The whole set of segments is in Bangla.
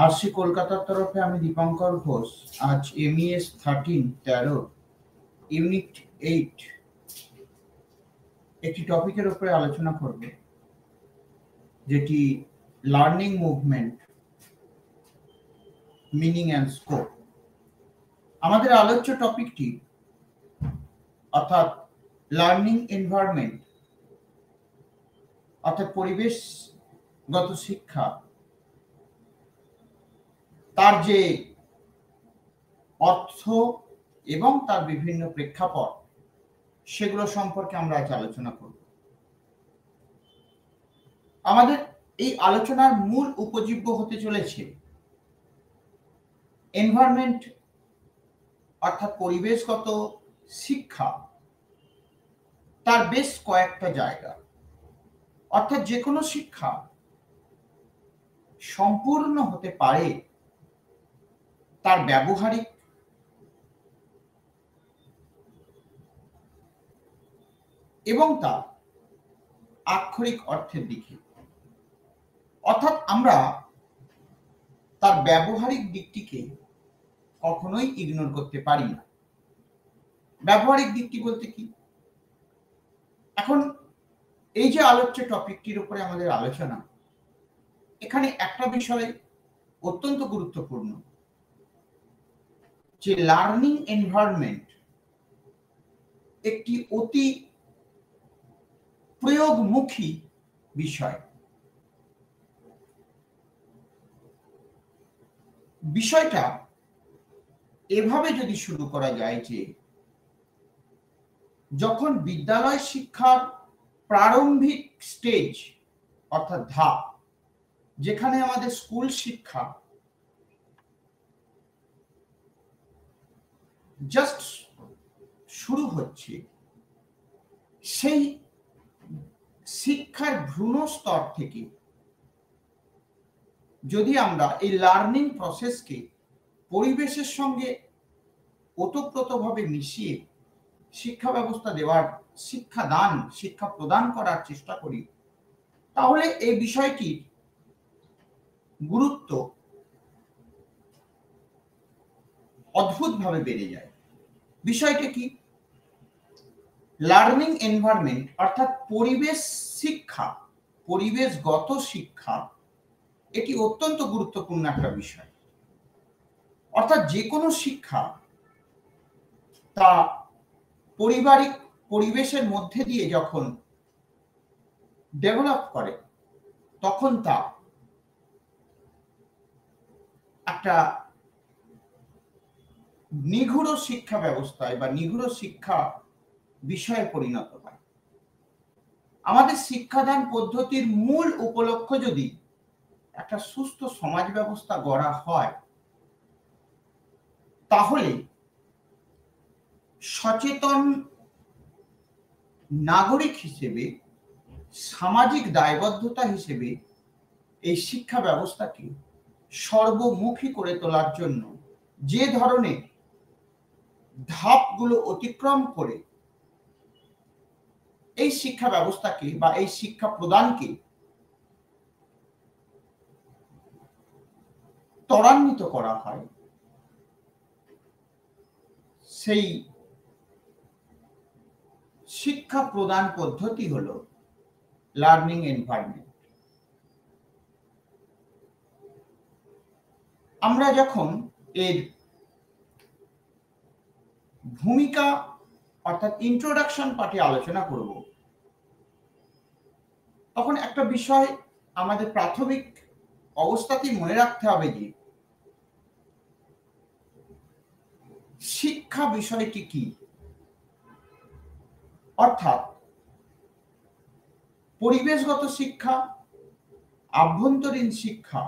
আরসি কলকাতার তরফে আমি দীপঙ্কর ঘোষ আজ MES 13 ইউনিট 8 একটি টপিকের উপরে আলোচনা করব, যেটি learning movement, meaning and scope. আমাদের আলোচ্য টপিকটি অর্থাৎ লার্নিং এনভায়রনমেন্ট অর্থাৎ পরিবেশগত শিক্ষা, তার যে অর্থ এবং তার বিভিন্ন প্রেক্ষাপট, সেগুলো সম্পর্কে আমরা আজ আলোচনা করব। আমাদের এই আলোচনার মূল উপজীব্য হতে চলেছে এনভায়রনমেন্ট অর্থাৎ পরিবেশগত শিক্ষা, তার বেশ কয়েকটা জায়গা। অর্থাৎ যে কোনো শিক্ষা সম্পূর্ণ হতে পারে তার ব্যবহারিক এবং তার আক্ষরিক অর্থের দিকে। অর্থাৎ আমরা তার ব্যবহারিক দিকটিকে কখনোই ইগনোর করতে পারি না। ব্যবহারিক দিকটি বলতে কি? এখন এই যে আলোচ্য টপিকটির উপরে আমাদের আলোচনা, এখানে একটা বিষয় অত্যন্ত গুরুত্বপূর্ণ, যে লার্নিং এনভায়রনমেন্ট একটি অতি প্রয়োগমুখী বিষয়। বিষয়টা এভাবে যদি শুরু করা যায় যে যখন বিদ্যালয় শিক্ষার প্রারম্ভিক স্টেজ অর্থাৎ ধাপ, যেখানে আমাদের স্কুল শিক্ষা জাস্ট শুরু হচ্ছে, সেই শিক্ষার ভ্রূণ স্তর থেকে যদি আমরা এই লার্নিং প্রসেসকে পরিবেশের সঙ্গে ওতপ্রোতভাবে মিশিয়ে শিক্ষা ব্যবস্থা দেওয়ার, শিক্ষা প্রদান করার চেষ্টা করি, তাহলে এই বিষয়টির গুরুত্ব অদ্ভুতভাবে বেড়ে যায়। বিষয়টি কি? লার্নিং এনভায়রনমেন্ট অর্থাৎ পরিবেশ শিক্ষা, পরিবেশগত শিক্ষা, এটি অত্যন্ত গুরুত্বপূর্ণ একটা বিষয়। অর্থাৎ যে কোনো শিক্ষা তা পারিবারিক পরিবেশের মধ্যে দিয়ে যখন ডেভেলপ করে, তখন তা একটা নিগূঢ় শিক্ষা ব্যবস্থায় বা নিগূঢ় শিক্ষা বিষয়ে পরিণত হয়। আমাদের শিক্ষাদান পদ্ধতির মূল উপলক্ষ্য যদি একটা সুস্থ সমাজ ব্যবস্থা গড়া হয়, তাহলে সচেতন নাগরিক হিসেবে, সামাজিক দায়বদ্ধতা হিসেবে এই শিক্ষা ব্যবস্থাকে সর্বমুখী করে তোলার জন্য যে ধরনের ধাপগুলো অতিক্রম করে এই শিক্ষা ব্যবস্থাকে বা এই শিক্ষা প্রদানকে ত্বরান্বিত করা হয়, সেই শিক্ষা প্রদান পদ্ধতি হলো লার্নিং এনভায়রনমেন্ট। আমরা যখন এর ভূমিকা অর্থাৎ ইন্ট্রোডাকশন পার্টে আলোচনা করব, তখন একটা বিষয় আমাদের প্রাথমিক অবস্থাতেই মনে রাখতে হবে যে শিক্ষা বিষয়টি কি। অর্থাৎ পরিবেশগত শিক্ষা, আভ্যন্তরীণ শিক্ষা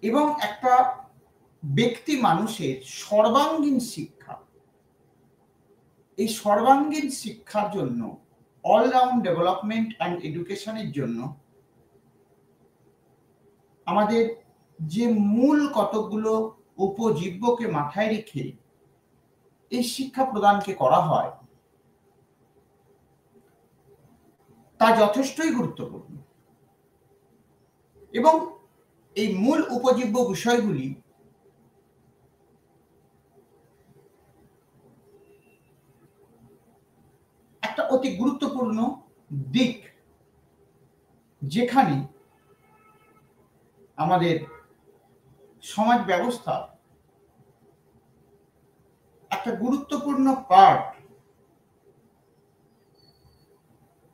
এবং একটা ব্যক্তি মানুষের সর্বাঙ্গীন শিক্ষা। এই সর্বাঙ্গীন শিক্ষার জন্য, অলরাউন্ড ডেভেলপমেন্ট অ্যান্ড এডুকেশনের জন্য আমাদের যে মূল কতগুলো উপজীব্যকে মাথায় রেখে এই শিক্ষা প্রদানকে করা হয়, তা যথেষ্টই গুরুত্বপূর্ণ। এবং এই মূল উপজীব্য বিষয়গুলি একটা অতি গুরুত্বপূর্ণ দিক, যেখানে আমাদের সমাজ ব্যবস্থা একটা গুরুত্বপূর্ণ পার্ট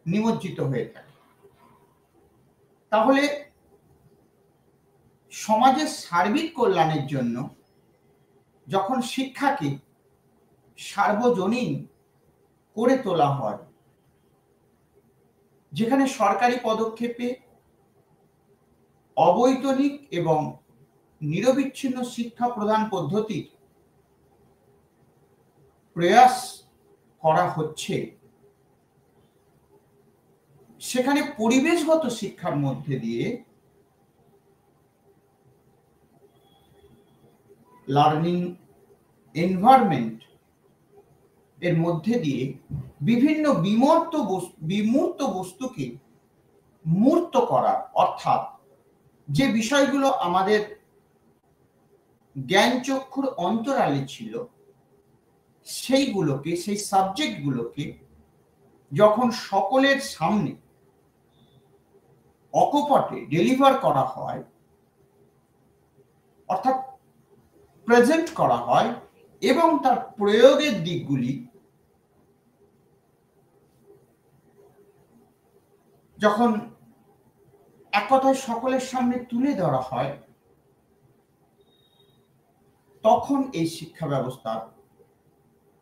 নিমজ্জিত হয়ে থাকে। তাহলে সমাজের সার্বিক কল্যাণের জন্য যখন শিক্ষাকে সার্বজনীন করে তোলা হয়, যেখানে সরকারি পদক্ষেপে অবৈতনিক এবং নিরবিচ্ছিন্ন শিক্ষা প্রদান পদ্ধতির প্রয়াস করা হচ্ছে, সেখানে পরিবেশগত শিক্ষার মধ্যে দিয়ে লার্নিং এনভায়রনমেন্ট এর মধ্যে দিয়ে বিভিন্ন বিমূর্ত বস্তুকে মূর্ত করা, অর্থাৎ যে বিষয়গুলো আমাদের জ্ঞান চক্ষুর অন্তরালে ছিল, সেইগুলোকে, সেই সাবজেক্টগুলোকে যখন সকলের সামনে অকপটে ডেলিভার করা হয়, অর্থাৎ প্রেজেন্ট করা হয়, এবং তার প্রয়োগের দিকগুলি যখন এক কথায় সকলের সামনে তুলে ধরা হয়, তখন এই শিক্ষা ব্যবস্থার,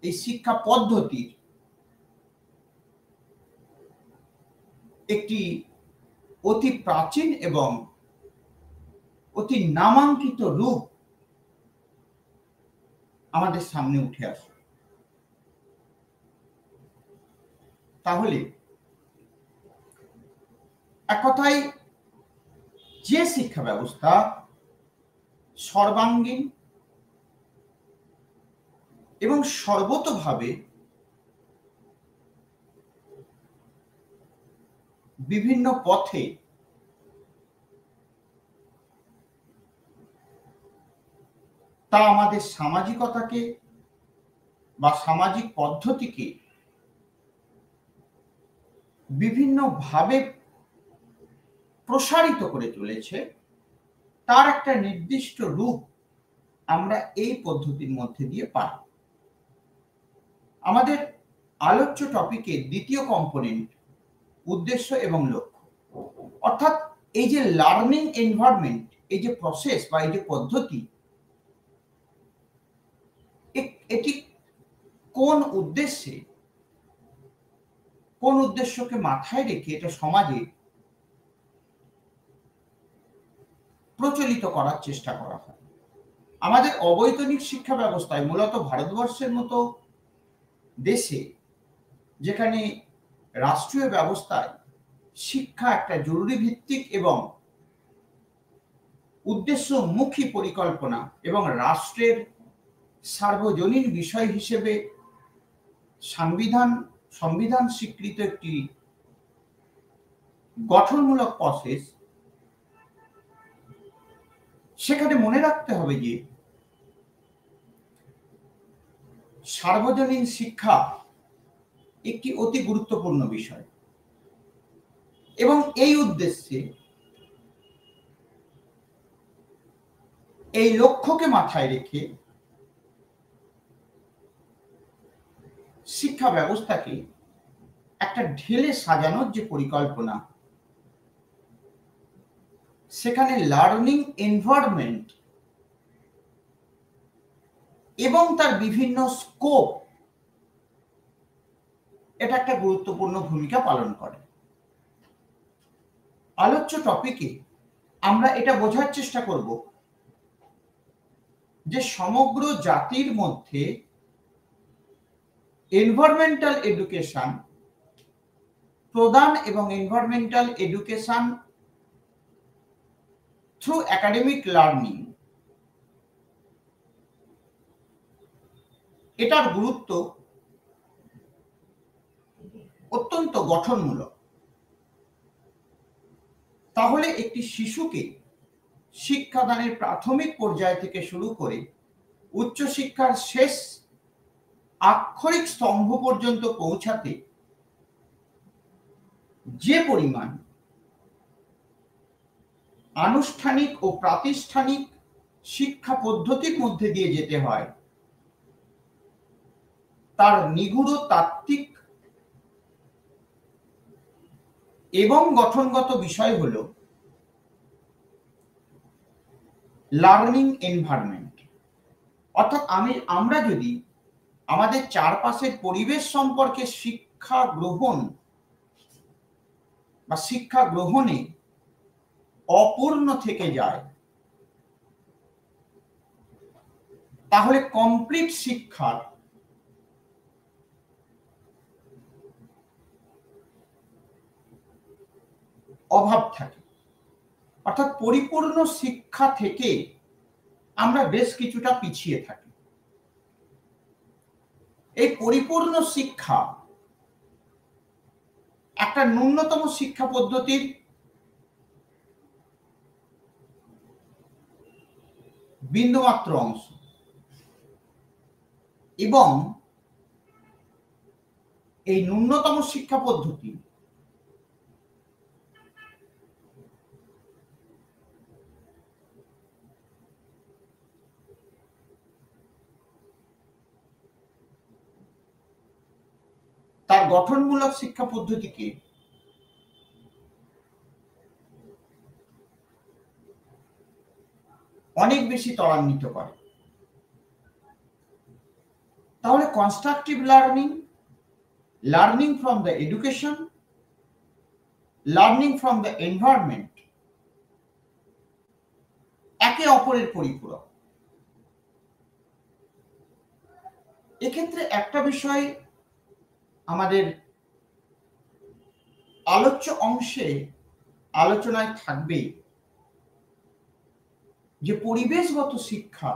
এই শিক্ষা পদ্ধতির একটি অতি প্রাচীন এবং অতি নামাঙ্কিত রূপ আমাদের সামনে উঠে আসে। তাহলে এক কথায় যে শিক্ষা ব্যবস্থা সর্বাঙ্গীন এবং সর্বতোভাবে বিভিন্ন পথে তা আমাদের সামাজিকতাকে বা সামাজিক পদ্ধতিকে বিভিন্নভাবে প্রসারিত করে তুলেছে, তার একটা নির্দিষ্ট রূপ আমরা এই পদ্ধতির মধ্যে দিয়ে পাই। আমাদের আলোচ্য টপিকের দ্বিতীয় কম্পোনেন্ট উদ্দেশ্য এবং লক্ষ্য, অর্থাৎ এই যে লার্নিং এনভায়রনমেন্ট, এই যে প্রসেস বা এই যে পদ্ধতি, এটি কোন উদ্দেশ্যকে মাথায় রেখে এটা সমাজে প্রচলিত করার চেষ্টা করা হয়। আমাদের অবৈতনিক শিক্ষা ব্যবস্থায়, মূলত ভারতবর্ষের মতো দেশে, যেখানে রাষ্ট্রীয় ব্যবস্থায় শিক্ষা একটা জরুরি ভিত্তিক এবং উদ্দেশ্যমুখী পরিকল্পনা এবং রাষ্ট্রের সার্বজনীন বিষয় হিসেবে সংবিধান স্বীকৃত একটি গঠনমূলক প্রসেস, সেখানে মনে রাখতে হবে যে সার্বজনীন শিক্ষা একটি অতি গুরুত্বপূর্ণ বিষয়, এবং এই উদ্দেশ্যে, এই লক্ষ্যকে মাথায় রেখে শিক্ষা ব্যবস্থাকে একটা ঢেলে সাজানোর যে পরিকল্পনা, সেখানে লার্নিং এনভায়রনমেন্ট এবং তার বিভিন্ন স্কোপ, এটা একটা গুরুত্বপূর্ণ ভূমিকা পালন করে। আলোচ্য টপিকে আমরা এটা বোঝার চেষ্টা করব যে সমগ্র জাতির মধ্যে এনভায়রনমেন্টাল এডুকেশন প্রদান এবং environmental education through academic learning, এটার গুরুত্ব অত্যন্ত গঠনমূলক। তাহলে একটি শিশুকে শিক্ষাদানের প্রাথমিক পর্যায় থেকে শুরু করে উচ্চশিক্ষার শেষ আক্ষরিক স্তম্ভ পর্যন্ত পৌঁছাতে যে পরিমাণ আনুষ্ঠানিক ও প্রাতিষ্ঠানিক শিক্ষা পদ্ধতির মধ্যে দিয়ে যেতে হয়, তার নিগূঢ় তাত্ত্বিক এবং গঠনগত বিষয় হলো লার্নিং এনভায়রনমেন্ট। অর্থাৎ আমরা যদি আমাদের চারপাশের পরিবেশ সম্পর্কে শিক্ষা গ্রহণ বা শিক্ষা গ্রহণে অপূর্ণ থেকে যায়, তাহলে কমপ্লিট শিক্ষার অভাব থাকে। অর্থাৎ পরিপূর্ণ শিক্ষা থেকে আমরা বেশ কিছুটা পিছিয়ে থাকি। এই পরিপূর্ণ শিক্ষা একটা ন্যূনতম শিক্ষা পদ্ধতির বিন্দুমাত্র অংশ, এবং এই ন্যূনতম শিক্ষা পদ্ধতি তার গঠনমূলক শিক্ষা পদ্ধতিকে অনেক বেশি ত্বরান্বিত করে। তাহলে constructive learning, learning from the education, learning from the environment একে অপরের পরিপূরক। এক্ষেত্রে একটা বিষয় আমাদের আলোচ্য অংশে আলোচনায় থাকবে, যে পরিবেশগত শিক্ষা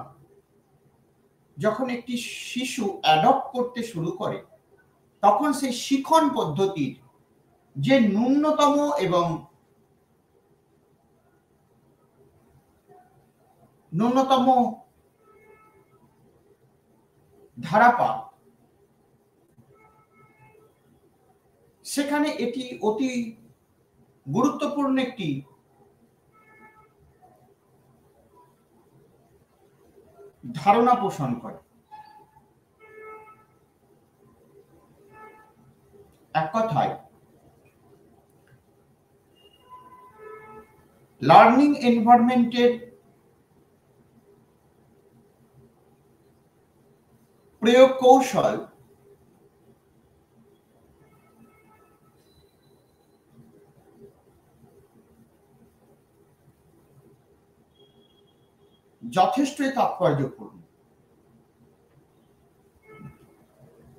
যখন একটি শিশু অ্যাডপ্ট করতে শুরু করে, তখন সেই শিখন পদ্ধতির যে ন্যূনতম এবং ধারাপাত, সেখানে এটি অতি গুরুত্বপূর্ণ একটি ধারণা পোষণ করে। এক কথায় লার্নিং এনভায়রনমেন্টের প্রয়োগ কৌশল যথেষ্টই তাৎপর্যপূর্ণ,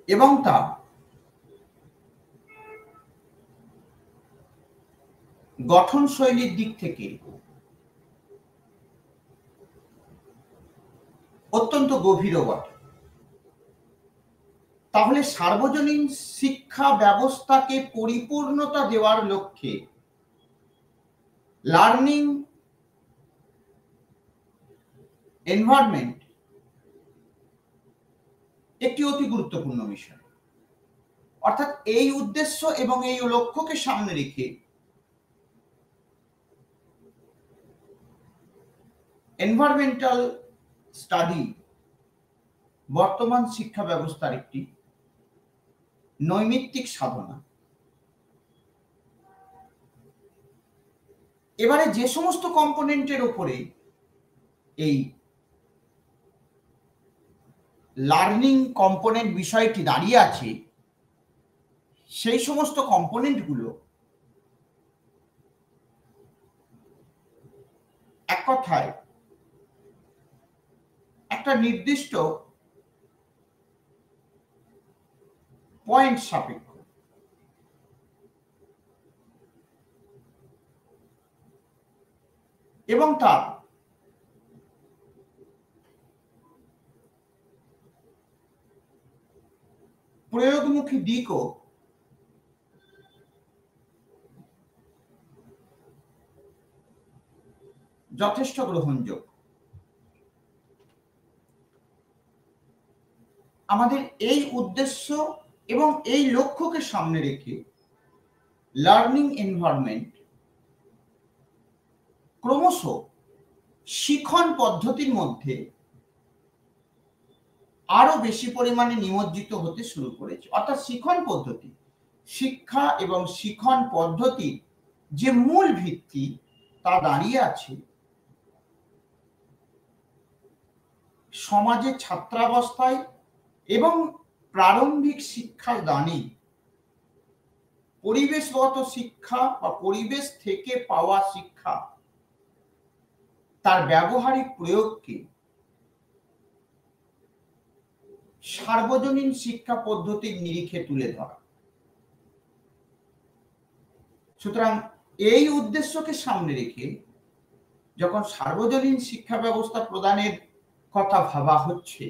এবং তা গঠন শৈলীর দিক থেকে অত্যন্ত গভীর বটে। তাহলে সার্বজনীন শিক্ষা ব্যবস্থাকে পরিপূর্ণতা দেওয়ার লক্ষ্যে লার্নিং এনভায়রনমেন্ট একটি অতি গুরুত্বপূর্ণ বিষয়। অর্থাৎ এই উদ্দেশ্য এবং এই লক্ষ্যকে সামনে রেখে এনভায়রনমেন্টাল স্টাডি বর্তমান শিক্ষা ব্যবস্থার একটি নৈমিত্তিক সাধনা। এবারে যে সমস্ত কম্পোনেন্টের উপরে এই লার্নিং কম্পোনেন্ট বিষয়টি দাঁড়িয়ে আছে, সেই সমস্ত কম্পোনেন্টগুলো এক কথায় একটা নির্দিষ্ট পয়েন্ট সাপেক্ষ। এবং তার প্রয়োগমুখী দিকও যথেষ্ট গ্রহণযোগ্য। আমাদের এই উদ্দেশ্য এবং এই লক্ষ্যকে সামনে রেখে লার্নিং এনভায়রনমেন্ট ক্রমশ শিখন পদ্ধতির মধ্যে আরো বেশি পরিমাণে নিমজ্জিত হতে শুরু করেছে। অর্থাৎ শিখন পদ্ধতি, শিক্ষা এবং শিখন পদ্ধতির যে মূল ভিত্তি তা দাঁড়িয়ে আছে সমাজের ছাত্রাবস্থায় এবং প্রারম্ভিক শিক্ষা দানে পরিবেশগত শিক্ষা বা পরিবেশ থেকে পাওয়া শিক্ষা তার ব্যবহারিক প্রয়োগকে সার্বজনীন শিক্ষা পদ্ধতির নিরিখে তুলে ধরা। সুতরাং এই উদ্দেশ্যকে সামনে রেখে যখন সার্বজনীন শিক্ষা ব্যবস্থা প্রদানের কথা ভাবা হচ্ছে,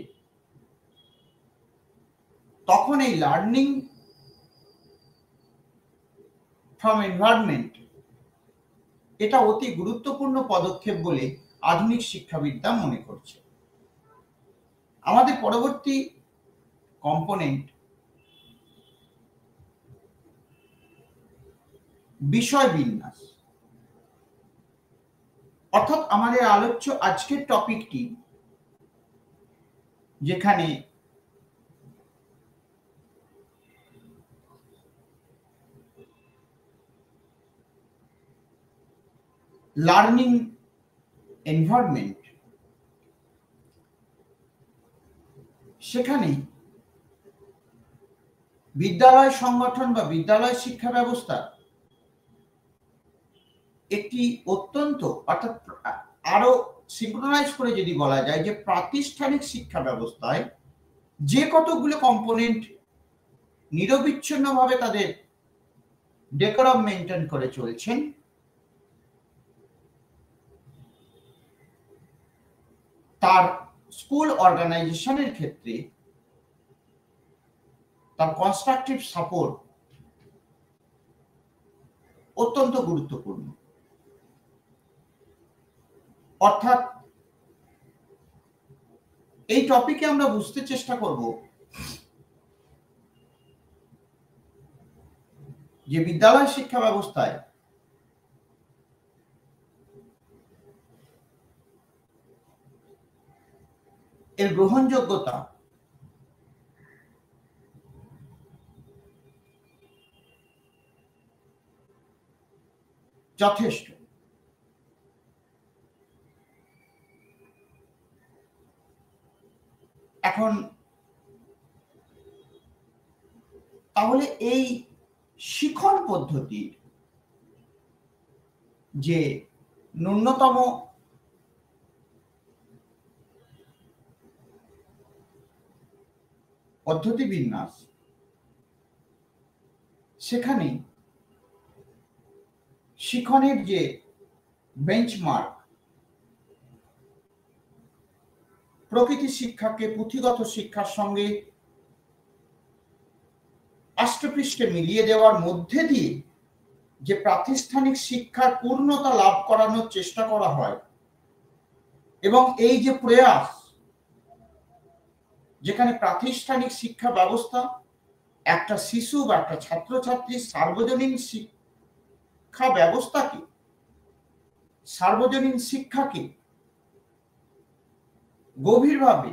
তখন এই লার্নিং ফ্রম এনভায়রনমেন্ট এটা অতি গুরুত্বপূর্ণ পদক্ষেপ বলে আধুনিক শিক্ষাবিদরা মনে করছে। আমাদের পরবর্তী কম্পোনেন্ট বিষয় বিন্যাস। অর্থাৎ আমাদের আলোচ্য আজকের টপিকটি, যেখানে লার্নিং এনভায়রনমেন্ট, সেখানে বিদ্যালয় সংগঠন বা বিদ্যালয় শিক্ষা ব্যবস্থা একটি অত্যন্ত, অর্থাৎ আরো সিনক্রোনাইজ করে যদি বলা যায় যে প্রাতিষ্ঠানিক শিক্ষা ব্যবস্থায় যে কতগুলো কম্পোনেন্ট নিরবিচ্ছিন্নভাবে তাদের ডেকোরাম মেনটেন করে চলছেন, তার স্কুল অর্গানাইজেশনের ক্ষেত্রে তার কনস্ট্রাকটিভ সাপোর্ট অত্যন্ত গুরুত্বপূর্ণ। অর্থাৎ এই টপিকে আমরা বুঝতে চেষ্টা করব যে বিদ্যালয় শিক্ষা ব্যবস্থায় এর গ্রহণযোগ্যতা যথেষ্ট। এখন তাহলে এই শিখন পদ্ধতির যে ন্যূনতম পদ্ধতি বিন্যাস, সেখানে শিখনের যে বেঞ্চমার্ক, প্রকৃতি শিক্ষাকে পুঁথিগত শিক্ষার সঙ্গে আষ্টপৃষ্ঠে মিলিয়ে দেওয়ার মধ্যে দিয়ে যে প্রাতিষ্ঠানিক শিক্ষার পূর্ণতা লাভ করানোর চেষ্টা করা হয়, এবং এই যে প্রয়াস, যেখানে প্রাতিষ্ঠানিক শিক্ষা ব্যবস্থা একটা শিশু বা একটা ছাত্রছাত্রীর সার্বজনীন শিক্ষা ব্যবস্থাকে, সার্বজনীন শিক্ষাকে গভীরভাবে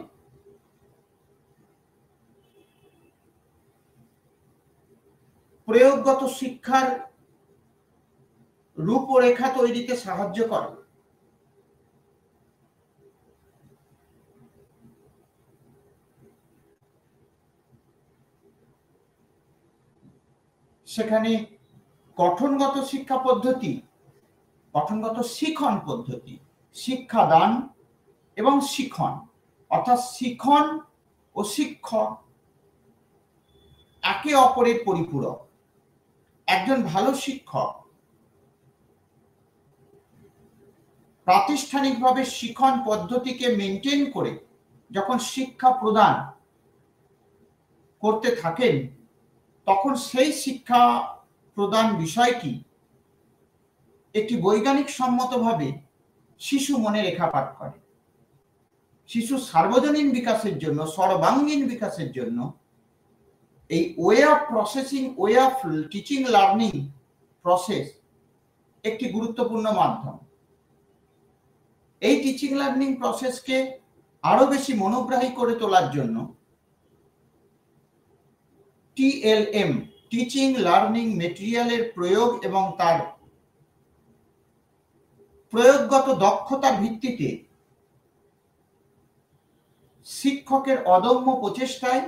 প্রয়োগগত শিক্ষার রূপরেখা তৈরিতে সাহায্য করে, সেখানে গঠনগত শিক্ষা পদ্ধতি, গঠনগত শিখন পদ্ধতি, শিক্ষাদান এবং শিখন, অর্থাৎ শিখন ও শিক্ষক একে অপরের পরিপূরক। একজন ভালো শিক্ষক প্রাতিষ্ঠানিকভাবে শিখন পদ্ধতিকে মেনটেন করে যখন শিক্ষা প্রদান করতে থাকেন, তখন সেই শিক্ষা প্রদান বিষয়টি একটি বৈজ্ঞানিক সম্মতভাবে শিশু মনে রেখাপাত করে। শিশু সার্বজনীন বিকাশের জন্য, সর্বাঙ্গীন বিকাশের জন্য এই way of processing, way of teaching learning process একটি গুরুত্বপূর্ণ মাধ্যম। এই টিচিং লার্নিং প্রসেসকে আরো বেশি মনোগ্রাহী করে তোলার জন্য টিএলএম, টিচিং লার্নিং মেটেরিয়ালের প্রয়োগ এবং তার প্রয়োগগত দক্ষতার ভিত্তিতে শিক্ষকের অদম্য প্রচেষ্টায়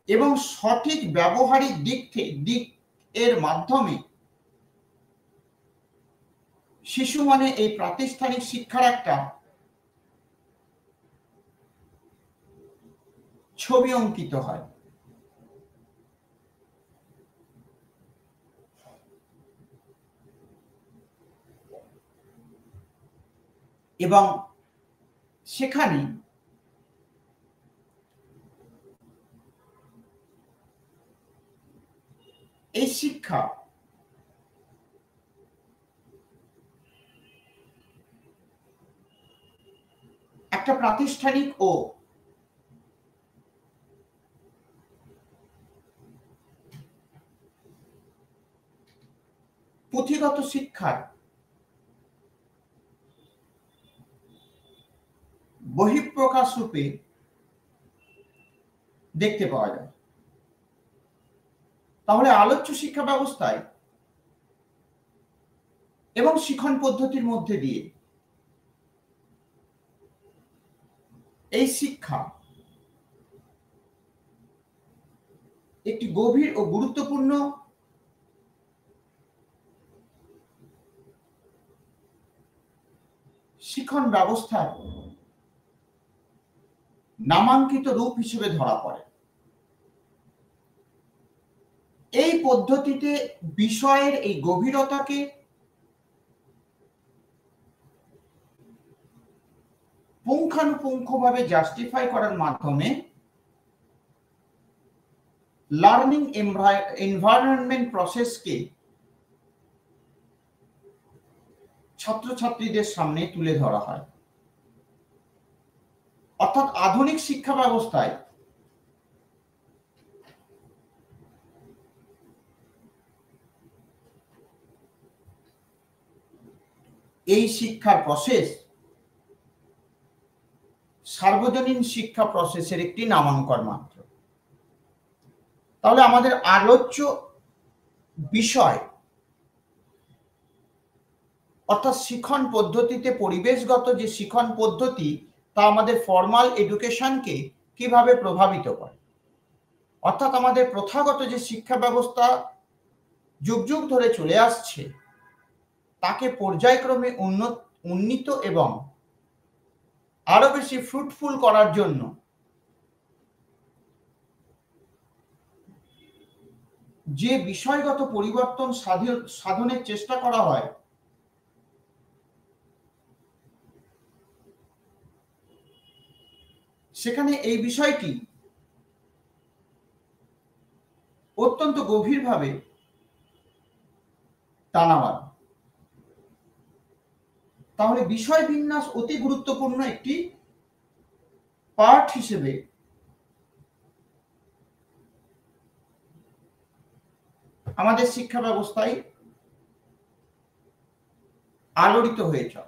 এবং সঠিক ব্যবহারিক দিক এর মাধ্যমে শিশু মানে এই প্রাতিষ্ঠানিক শিক্ষার একটা ছবি অঙ্কিত হয়। এবং সেখানে এই শিক্ষা একটা প্রাতিষ্ঠানিক ও পুঁথিগত শিক্ষার বহিঃপ্রকাশ রূপে দেখতে পাওয়া যায়। তাহলে আলোচ্য শিক্ষা ব্যবস্থায় এবং শিক্ষণ পদ্ধতির মধ্যে দিয়ে এই শিক্ষা একটি গভীর ও গুরুত্বপূর্ণ শিক্ষণ ব্যবস্থার নামাঙ্কিত রূপ হিসেবে ধরা পড়ে। এই পদ্ধতিতে বিষয়ের এই গভীরতাকে পুঙ্খানুপুঙ্খভাবে জাস্টিফাই করার মাধ্যমে লার্নিং এনভায়রনমেন্ট প্রসেসকে ছাত্রছাত্রীদের সামনে তুলে ধরা হয়। অর্থাৎ আধুনিক শিক্ষা ব্যবস্থায় এই শিক্ষার প্রসেস সার্বজনীন শিক্ষা প্রসেসের একটি নামাঙ্কন মাত্র। তাহলে আমাদের আলোচ্য বিষয় অর্থাৎ শিক্ষণ পদ্ধতিতে পরিবেশগত যে শিক্ষণ পদ্ধতি তা আমাদের ফর্মাল এডুকেশনকে কিভাবে প্রভাবিত করে, অর্থাৎ আমাদের প্রথাগত যে শিক্ষা ব্যবস্থা যুগ যুগ ধরে চলে আসছে তাকে পর্যায়ক্রমে উন্নীত এবং আরো বেশি ফ্রুটফুল করার জন্য যে বিষয়গত পরিবর্তন সাধনের চেষ্টা করা হয় সেখানে এই বিষয়টি অত্যন্ত গভীরভাবে টানাবাদ। তাহলে বিষয় বিন্যাস অতি গুরুত্বপূর্ণ একটি পার্ট হিসেবে আমাদের শিক্ষা ব্যবস্থায় আলোড়িত হয়েছে।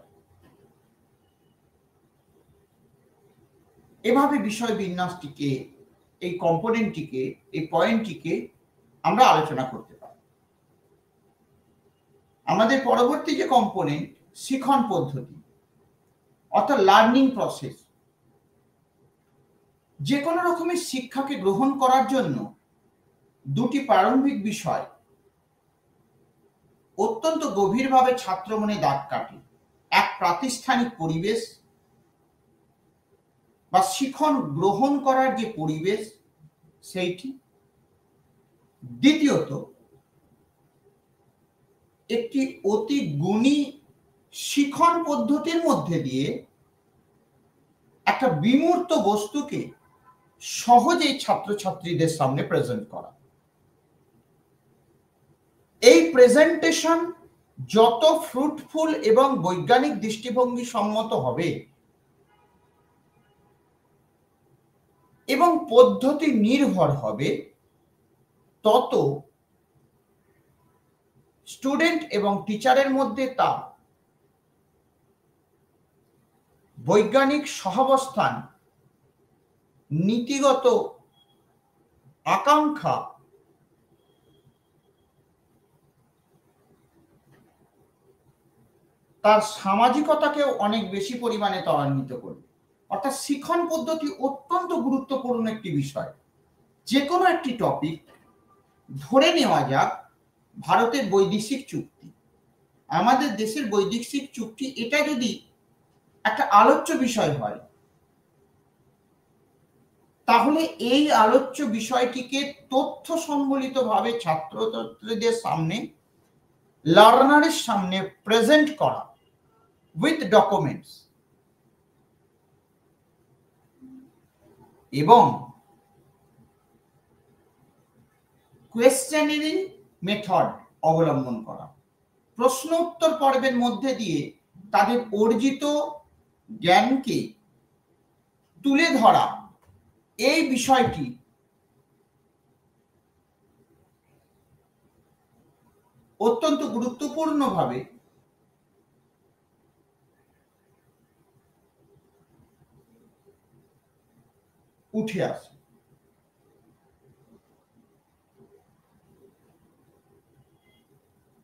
এভাবে বিষয় বিন্যাসটিকে, এই কম্পোনেন্টটিকে, এই পয়েন্টটিকে আমরা আলোচনা করতে পারি। আমাদের পরবর্তী যে কম্পোনেন্ট শিক্ষণ পদ্ধতি অর্থাৎ লার্নিং প্রসেস, যে কোনো রকমের শিক্ষাকে গ্রহণ করার জন্য দুটি প্রারম্ভিক বিষয় অত্যন্ত গভীরভাবে ছাত্র মনে দাগ কাটে। এক, প্রাতিষ্ঠানিক পরিবেশ বা শিক্ষণ গ্রহণ করার যে পরিবেশ সেইটি। দ্বিতীয়ত, একটি অতি গুণী শিক্ষণ পদ্ধতির মধ্যে দিয়ে একটা বিমূর্ত বস্তুকে সহজেই ছাত্রছাত্রীদের সামনে প্রেজেন্ট করা। এই প্রেজেন্টেশন যত ফ্রুটফুল এবং বৈজ্ঞানিক দৃষ্টিভঙ্গি সম্মত হবে এবং পদ্ধতি নির্ভর হবে, তত স্টুডেন্ট এবং টিচারের মধ্যে তা বৈজ্ঞানিক সহাবস্থান, নীতিগত আকাঙ্ক্ষা তার সামাজিকতাকেও অনেক বেশি পরিমাণে ত্বরান্বিত করবে। অর্থাৎ শিক্ষণ পদ্ধতি অত্যন্ত গুরুত্বপূর্ণ একটি বিষয়। যে কোনো একটি টপিক ধরে নেওয়া যাক, ভারতের বৈদেশিক চুক্তি, আমাদের দেশের বৈদেশিক চুক্তি, এটা যদি একটা আলোচ্য বিষয় হয়, তাহলে এই আলোচ্য বিষয়টিকে তথ্য সম্বলিতভাবে ছাত্রছাত্রীদের সামনে, লার্নারের সামনে প্রেজেন্ট করা উইথ ডকুমেন্টস এবং কোয়েশ্চেনারি মেথড অবলম্বন করা, প্রশ্ন উত্তর পর্বের মধ্যে দিয়ে তাদের অর্জিত জ্ঞানকে তুলে ধরা, এই বিষয়টি অত্যন্ত গুরুত্বপূর্ণভাবে উঠে আসে।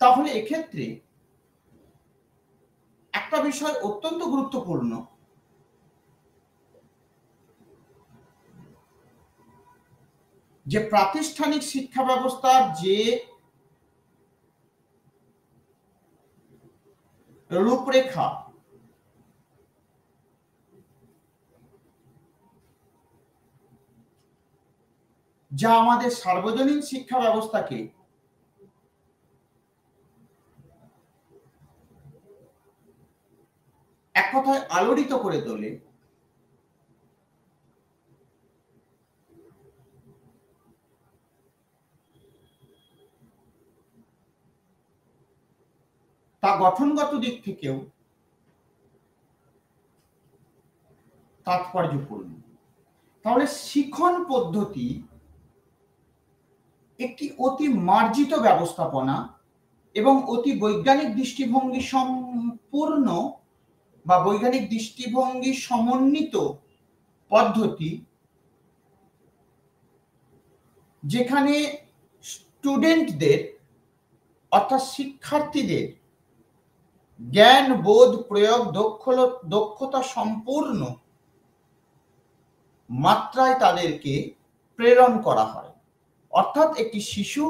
তাহলে এক্ষেত্রে একটা বিষয় অত্যন্ত গুরুত্বপূর্ণ, যে প্রাতিষ্ঠানিক শিক্ষা ব্যবস্থার যে রূপরেখা, যা আমাদের সার্বজনীন শিক্ষা ব্যবস্থাকে এক কথায় আলোড়িত করে তোলে, তা গঠনগত দিক থেকেও তাৎপর্যপূর্ণ। তাহলে শিক্ষণ পদ্ধতি একটি অতি মার্জিত ব্যবস্থাপনা এবং অতি বৈজ্ঞানিক দৃষ্টিভঙ্গি সম্পূর্ণ বা বৈজ্ঞানিক দৃষ্টিভঙ্গি সমন্বিত পদ্ধতি, যেখানে স্টুডেন্টদের অর্থাৎ শিক্ষার্থীদের জ্ঞান, বোধ, প্রয়োগ, দক্ষতা সম্পূর্ণ মাত্রায় তাদেরকে প্রেরণ করা হয়। অর্থাৎ একটি শিশু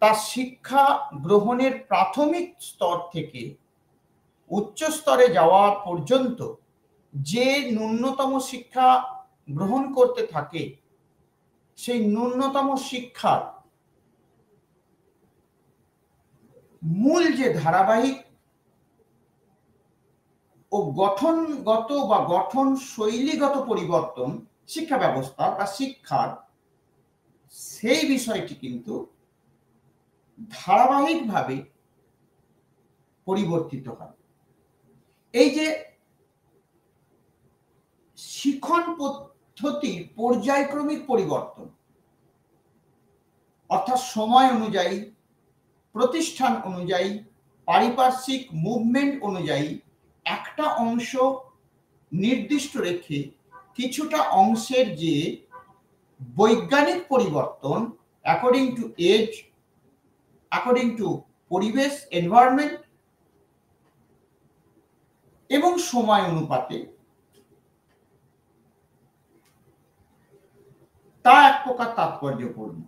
তার শিক্ষা গ্রহণের প্রাথমিক স্তর থেকে উচ্চ স্তরে যাওয়া পর্যন্ত যে ন্যূনতম শিক্ষা গ্রহণ করতে থাকে, সেই ন্যূনতম শিক্ষার মূল যে ধারাবাহিক ও গঠনগত বা গঠন শৈলীগত পরিবর্তন শিক্ষা ব্যবস্থা বা শিক্ষার, সেই বিষয়টি কিন্তু ধারাবাহিকভাবে পরিবর্তিত হয়। এই যে শিক্ষণ পদ্ধতির পর্যায়ক্রমিক পরিবর্তন, অর্থাৎ সময় অনুযায়ী, প্রতিষ্ঠান অনুযায়ী, পারিপার্শ্বিক মুভমেন্ট অনুযায়ী একটা অংশ নির্দিষ্ট রেখে কিছুটা অংশের যে বৈজ্ঞানিক পরিবর্তন according to age, according to পরিবেশ, এনভায়রনমেন্ট এবং সময় অনুপাতে, তা এক প্রকার তাৎপর্যপূর্ণ।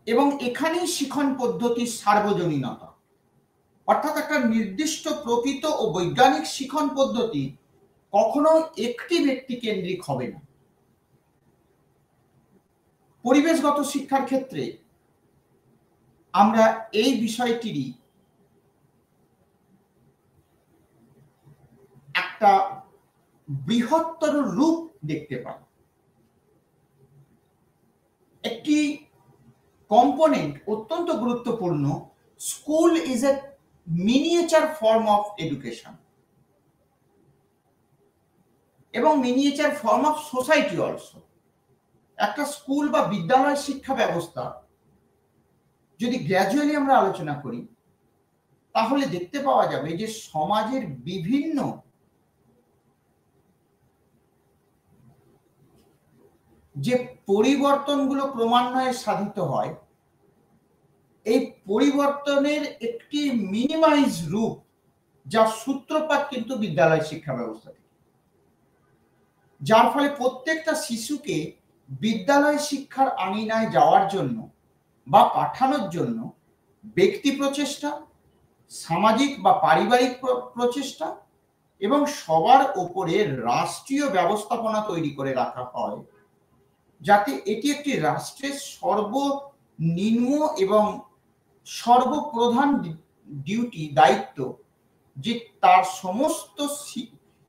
এবং এখানেই শিক্ষণ পদ্ধতির সার্বজনীনতা, অর্থাৎ একটা নির্দিষ্ট প্রকৃত ও বৈজ্ঞানিক শিক্ষণ পদ্ধতি কখনো একটি ব্যক্তি কেন্দ্রিক হবে না। পরিবেশগত শিক্ষার ক্ষেত্রে আমরা এই বিষয়টিরই একটা বৃহত্তর রূপ দেখতে পাই। একটি কম্পোনেন্ট অত্যন্ত গুরুত্বপূর্ণ। School is a miniature form of education এবং miniature form of society also. একটা স্কুল বা বিদ্যালয় শিক্ষা ব্যবস্থা যদি গ্র্যাজুয়ালি আমরা আলোচনা করি, তাহলে দেখতে পাওয়া যাবে যে সমাজের বিভিন্ন যে পরিবর্তনগুলো ক্রমান্বয়ে সাধিত হয়, এই পরিবর্তনের একটি মিনিমাইজ রূপ, যার সূত্রপাত কিন্তু বিদ্যালয় শিক্ষা ব্যবস্থা থেকে, যার ফলে প্রত্যেকটা শিশুকে বিদ্যালয় শিক্ষার আঙিনায় যাওয়ার জন্য বা পাঠানোর জন্য ব্যক্তি প্রচেষ্টা, সামাজিক বা পারিবারিক প্রচেষ্টা এবং সবার উপরে রাষ্ট্রীয় ব্যবস্থাপনা তৈরি করে রাখা হয়, যাতে এটি একটি রাষ্ট্রের সর্বনিম্ন এবং সর্বপ্রধান ডিউটি, দায়িত্ব, যে তার সমস্ত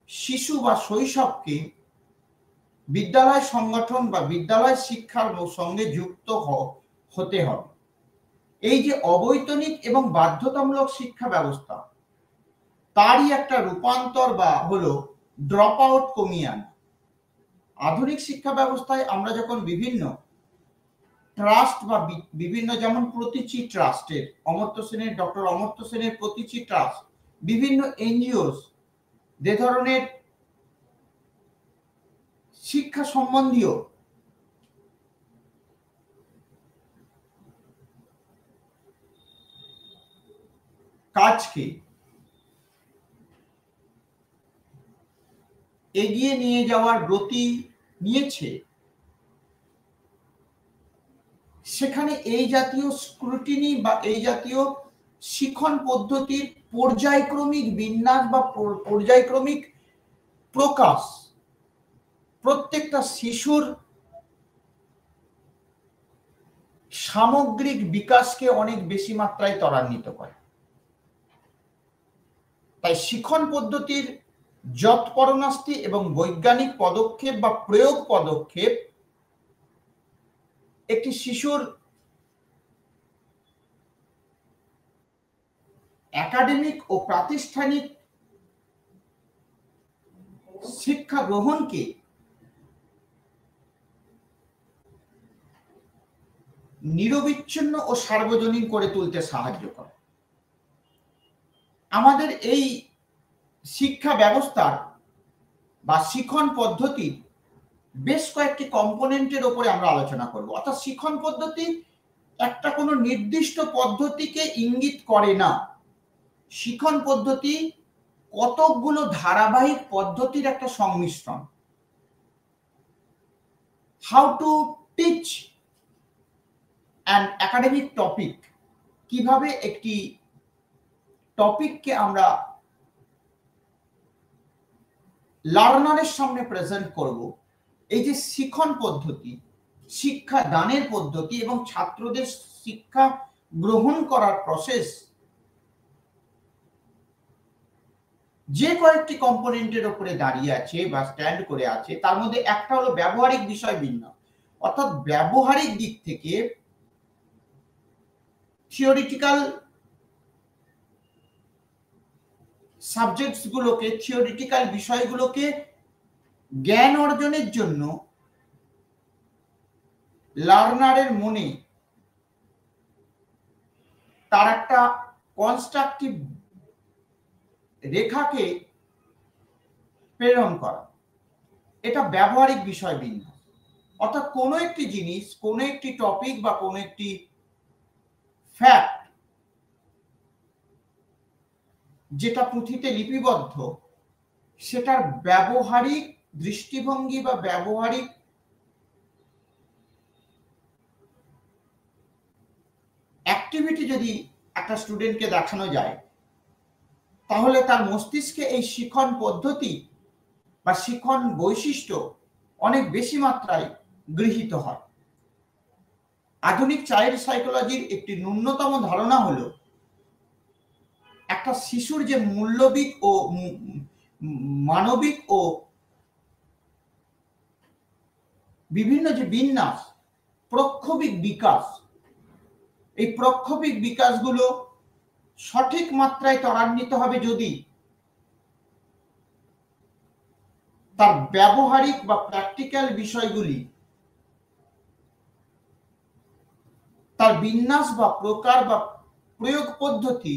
শিশু বা শৈশবকে বিদ্যালয় সংগঠন বা বিদ্যালয় শিক্ষার সঙ্গে যুক্ত হতে হবে। এই যে অবৈতনিক এবং বাধ্যতামূলক শিক্ষা ব্যবস্থা, তারই একটা রূপান্তর বা হলো ড্রপ আউট কমিয়ে আনা। আধুনিক শিক্ষা ব্যবস্থায় আমরা যখন বিভিন্ন ট্রাস্ট বা বিভিন্ন, যেমন প্রতীচী ট্রাস্টের, ডক্টর অমর্ত্য সেনের প্রতীচী ট্রাস্ট, বিভিন্ন এনজিওস যে ধরনের শিক্ষা সম্বন্ধীয় কাজকে এগিয়ে নিয়ে যাওয়ার ব্রতী নিয়েছে, সেখানে এই জাতীয় স্ক্রুটিনি বা এই জাতীয় শিক্ষণ পদ্ধতির পর্যায়ক্রমিক বিন্যাস বা পর্যায়ক্রমিক প্রকাশ প্রত্যেকটা শিশুর সামগ্রিক বিকাশকে অনেক বেশি মাত্রায় ত্বরান্বিত করে। তাই শিক্ষণ পদ্ধতির যৎপরণাস্তি এবং বৈজ্ঞানিক পদক্ষেপ বা প্রয়োগ পদক্ষেপ একটি শিশুর একাডেমিক ও প্রাতিষ্ঠানিক শিক্ষা গ্রহণকে নিরবিচ্ছিন্ন ও সার্বজনীন করে তুলতে সাহায্য করে। আমাদের এই শিক্ষা ব্যবস্থার বা শিক্ষণ পদ্ধতির বেশ কয়েকটি কম্পোনেন্টের উপরে আমরা আলোচনা করব। অর্থাৎ শিক্ষণ পদ্ধতি একটা কোনো নির্দিষ্ট পদ্ধতিকে ইঙ্গিত করে না। শিক্ষণ পদ্ধতি কতকগুলো ধারাবাহিক পদ্ধতির একটা সংমিশ্রণ। How to teach an academic topic, কিভাবে একটি টপিককে আমরা লার্নারের সামনে প্রেজেন্ট করব, এই যে শিক্ষণ পদ্ধতি, শিক্ষা দানের পদ্ধতি এবং ছাত্রদের শিক্ষা গ্রহণ করার প্রসেস, যে কয়েকটি কম্পোনেন্টের উপরে দাঁড়িয়ে আছে বা স্ট্যান্ড করে আছে, তার মধ্যে একটা হলো ব্যবহারিক বিষয় বিন্যাস। অর্থাৎ ব্যবহারিক দিক থেকে থিওরিটিক্যাল সাবজেক্টস গুলোকে, থিওরিটিক্যাল বিষয়গুলোকে জ্ঞান অর্জনের জন্য লার্নারের মনে তার একটা কনস্ট্রাকটিভ রেখাকে প্রেরণ করা, এটা ব্যবহারিক বিষয় বিন্যাস। অর্থাৎ কোনো একটি জিনিস, কোনো একটি টপিক বা কোনো একটি ফ্যাক্ট যেটা পুঁথিতে লিপিবদ্ধ, সেটার ব্যবহারিক দৃষ্টিভঙ্গি বা ব্যবহারিক অ্যাক্টিভিটি যদি একটা স্টুডেন্টকে দেখানো যায়, তাহলে তার মস্তিষ্কে এই শিক্ষণ পদ্ধতি বা শিক্ষণ বৈশিষ্ট্য অনেক বেশি মাত্রায় গৃহীত হয়। আধুনিক চাইল্ড সাইকোলজির একটি ন্যূনতম ধারণা হলো, একটা শিশুর যে মূল্যবিক ও মানবিক ও বিভিন্ন যে বিন্যাস, প্রক্ষোভিক বিকাশ, এই প্রক্ষোভিক বিকাশগুলো সঠিক মাত্রায় ত্বরান্বিত হবে যদি তার ব্যবহারিক বা প্র্যাকটিক্যাল বিষয়গুলি, তার বিন্যাস বা প্রকার বা প্রয়োগ পদ্ধতি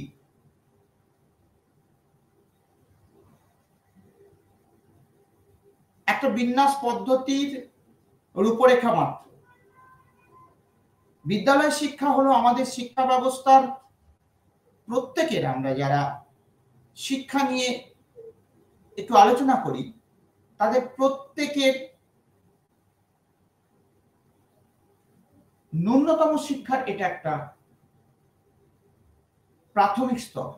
একটা বিন্যাস পদ্ধতির রূপরেখা মাত্র। বিদ্যালয় শিক্ষা হলো আমাদের শিক্ষা ব্যবস্থার প্রত্যেকের, আমরা যারা শিক্ষা নিয়ে একটু আলোচনা করি তাদের প্রত্যেকের ন্যূনতম শিক্ষার এটা একটা প্রাথমিক স্তর।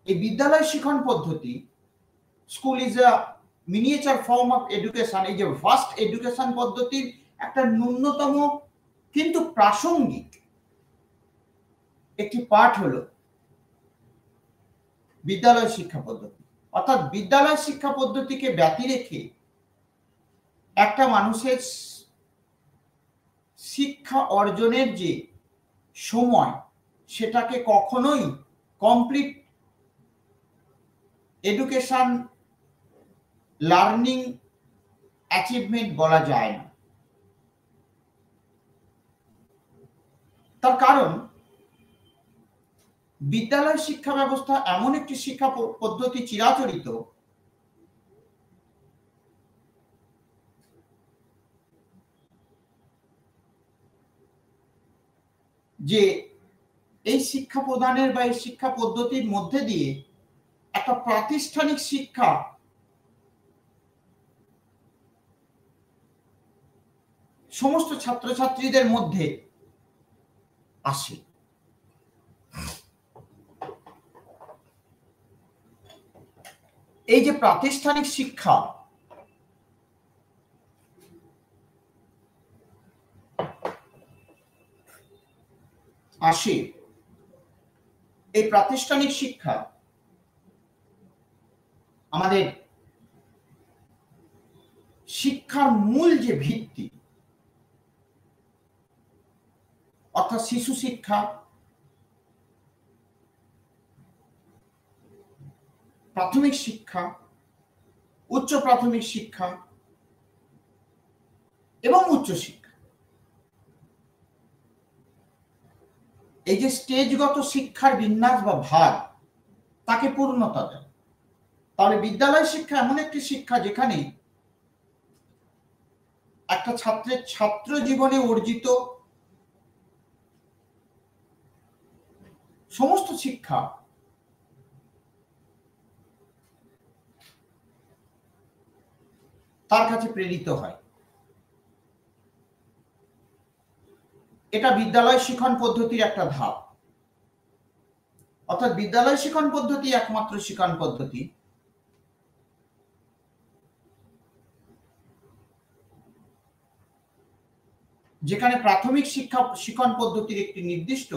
এই বিদ্যালয় শিক্ষণ পদ্ধতি, school is a miniature form of education, এই যে ভাস্ট এডুকেশন পদ্ধতির একটা ন্যূনতম কিন্তু প্রাসঙ্গিক একটি পার্ট হলো বিদ্যালয় শিক্ষা পদ্ধতি। অর্থাৎ বিদ্যালয় শিক্ষা পদ্ধতিকে ব্যতি রেখে একটা মানুষের শিক্ষা অর্জনের যে সময়, সেটাকে কখনোই কমপ্লিট এডুকেশন লার্নিং অ্যাচিভমেন্ট বলা যায় না। তার কারণ বিদ্যালয় শিক্ষা ব্যবস্থা এমন একটি শিক্ষা পদ্ধতি চিরাচরিত যে এই শিক্ষা প্রদানের বা এই শিক্ষা পদ্ধতির মধ্যে দিয়ে একটা প্রাতিষ্ঠানিক শিক্ষা সমস্ত ছাত্রছাত্রীদের মধ্যে আসে। এই যে প্রাতিষ্ঠানিক শিক্ষা আসে, এই প্রাতিষ্ঠানিক শিক্ষা আমাদের শিক্ষার মূল যে ভিত্তি, অর্থাৎ শিশু শিক্ষা, প্রাথমিক শিক্ষা, উচ্চ প্রাথমিক শিক্ষা এবং উচ্চ শিক্ষা, এই যে স্টেজগত শিক্ষার বিন্যাস বা ভাগ তাকে পূর্ণতা দেয়। তাহলে বিদ্যালয় শিক্ষা এমন একটি শিক্ষা যেখানে একটা ছাত্রের ছাত্র জীবনে অর্জিত সমস্ত শিক্ষা তার কাছে প্রেরিত হয়। এটা বিদ্যালয় শিক্ষণ পদ্ধতির একটা ধাপ। অর্থাৎ বিদ্যালয় শিক্ষণ পদ্ধতি একমাত্র শিক্ষণ পদ্ধতি যেখানে প্রাথমিক শিক্ষা শিক্ষণ পদ্ধতির একটি নির্দিষ্ট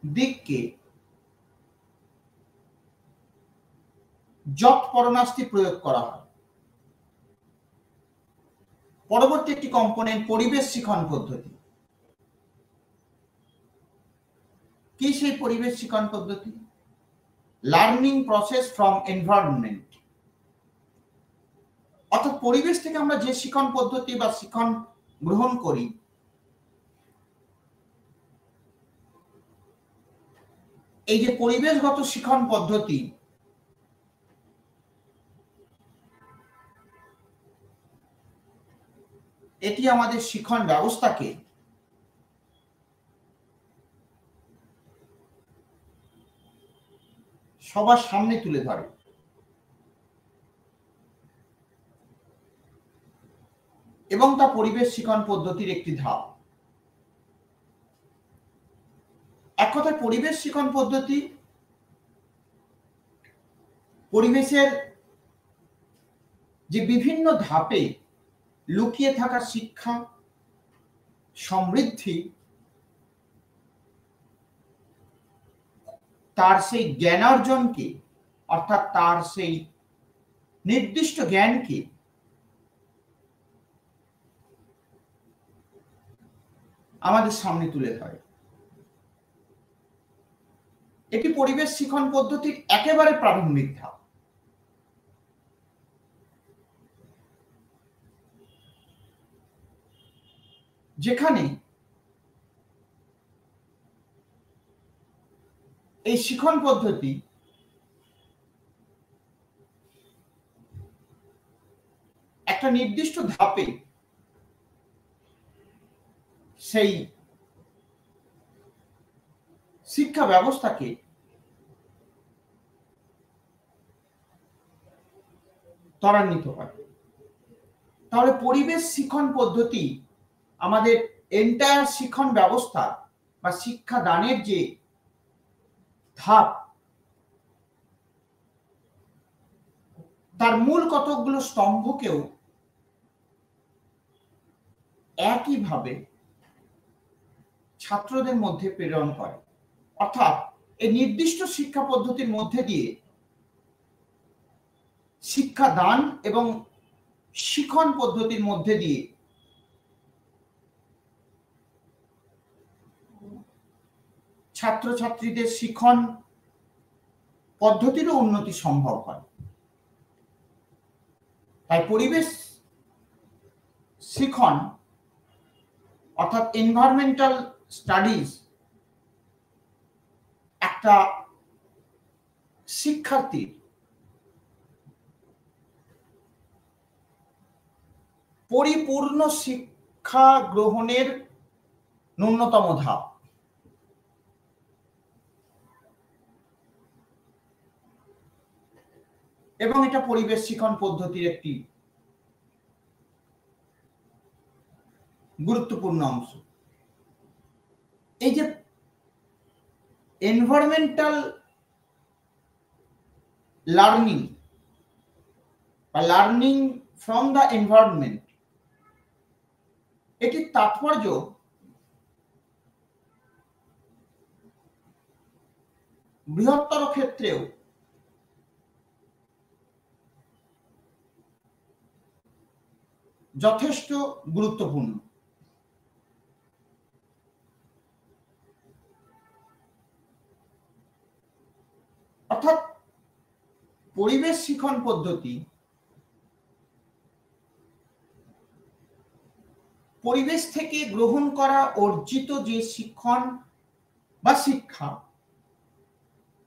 দিককে যৎ পরনাস্তি প্রয়োগ করা হয়। পরবর্তী একটি কম্পোনেন্ট পরিবেশ শিক্ষণ পদ্ধতি। কি সেই পরিবেশ শিক্ষণ পদ্ধতি? Learning process from environment. অর্থাৎ পরিবেশ থেকে আমরা যে শিক্ষণ পদ্ধতি বা শিক্ষণ গ্রহণ করি, এই যে পরিবেশগত শিক্ষণ পদ্ধতি, এটি আমাদের শিক্ষণ ব্যবস্থাকে সবার সামনে তুলে ধরে এবং তা পরিবেশ শিক্ষণ পদ্ধতির একটি ধাপ। এক কথায় পরিবেশ শিক্ষণ পদ্ধতি পরিবেশের যে বিভিন্ন ধাপে লুকিয়ে থাকা শিক্ষা, সমৃদ্ধি, তার সেই জ্ঞানার্জনকে, অর্থাৎ তার সেই নির্দিষ্ট জ্ঞানকে আমাদের সামনে তুলে ধরে। এটি পরিবেশ শিখন পদ্ধতির একেবারে প্রারম্ভিক ধাপ। যেখানে এই শিখন পদ্ধতি একটা নির্দিষ্ট ধাপে সেই শিক্ষা ব্যবস্থাকে ত্বরান্বিত করে। তাহলে পরিবেশ শিখন পদ্ধতি আমাদের এন্টায়ার শিখন ব্যবস্থা বা শিক্ষা দানের যে ধাপ, তার মূল কতকগুলো স্তম্ভকেও একইভাবে ছাত্রদের মধ্যে প্রেরণ করে। অর্থাৎ এই নির্দিষ্ট শিক্ষা পদ্ধতির মধ্যে দিয়ে শিক্ষা দান এবং শিখন পদ্ধতির মধ্যে দিয়ে ছাত্রছাত্রীদের শিখন পদ্ধতিরও উন্নতি সম্ভব হয়। তাই পরিবেশ শিখন অর্থাৎ এনভায়রনমেন্টাল স্টাডিজ একটা শিক্ষার্থীর পরিপূর্ণ শিক্ষা গ্রহণের ন্যূনতম ধাপ। এবং এটা পরিবেশ শিখন পদ্ধতির একটি গুরুত্বপূর্ণ অংশ। এই যে এনভায়রনমেন্টাল লার্নিং বা লার্নিং ফ্রম দ্য এনভায়রনমেন্ট, এটির তাৎপর্য বৃহত্তর ক্ষেত্রেও যথেষ্ট গুরুত্বপূর্ণ। অর্থাৎ পরিবেশ শিখন পদ্ধতি পরিবেশ থেকে গ্রহণ করা অর্জিত যে শিক্ষণ বা শিক্ষা,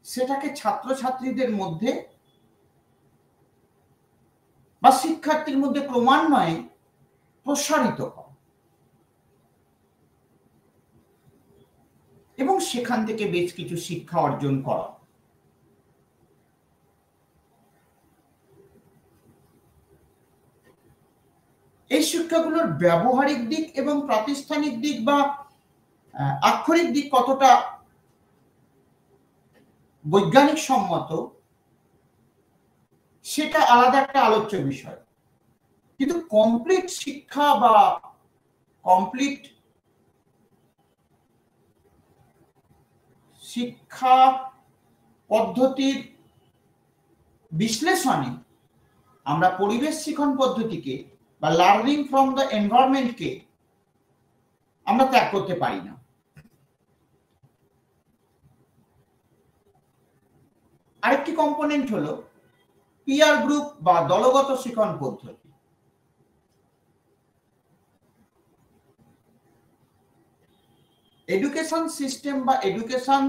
সেটাকে ছাত্রছাত্রীদের মধ্যে বা শিক্ষার্থীর মধ্যে ক্রমান্বয়ে প্রসারিত হয় এবং সেখান থেকে বেশ কিছু শিক্ষা অর্জন করা। এই শিক্ষাগুলোর ব্যবহারিক দিক এবং প্রাতিষ্ঠানিক দিক বা আক্ষরিক দিক কতটা বৈজ্ঞানিক সম্মত, সেটা আলাদা একটা আলোচ্য বিষয়। কিন্তু কমপ্লিট শিক্ষা বা কমপ্লিট শিক্ষা পদ্ধতির বিশ্লেষণে আমরা পরিবেশ শিখন পদ্ধতিকে বা লার্নিং ফ্রম দ্য এনভায়রনমেন্টকে আমরা ত্যাগ করতে পারি না। আরেকটি কম্পোনেন্ট হলো পিয়ার গ্রুপ বা দলগত শিখন পদ্ধতি। এডুকেশন সিস্টেম বা এডুকেশন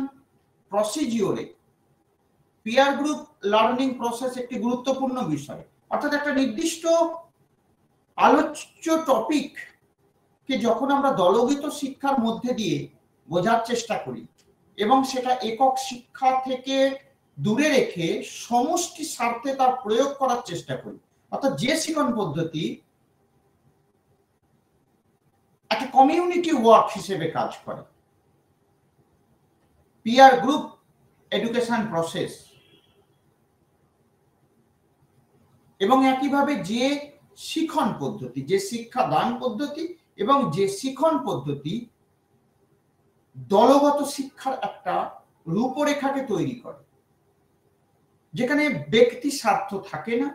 প্রসিডিওরে পিয়ার গ্রুপ লার্নিং প্রসেস একটি গুরুত্বপূর্ণ বিষয়। অর্থাৎ একটা নির্দিষ্ট আলোচ্য টপিক কে যখন আমরা দলগত শিক্ষার মধ্যে দিয়ে বোঝার চেষ্টা করি এবং সেটা একক শিক্ষা থেকে দূরে রেখে সমষ্টি স্বার্থে তার প্রয়োগ করার চেষ্টা করি, অর্থাৎ যে শিখন পদ্ধতি একটা কমিউনিটি ওয়ার্ক হিসেবে কাজ করে, পিয়ার গ্রুপ এডুকেশন প্রসেস, এবং একইভাবে যে শিখন পদ্ধতি, যে শিক্ষা দান পদ্ধতি এবং যে শিখন পদ্ধতি দলগত শিক্ষার একটা রূপরেখাকে তৈরি করে, যেখানে ব্যক্তি স্বার্থ থাকে না,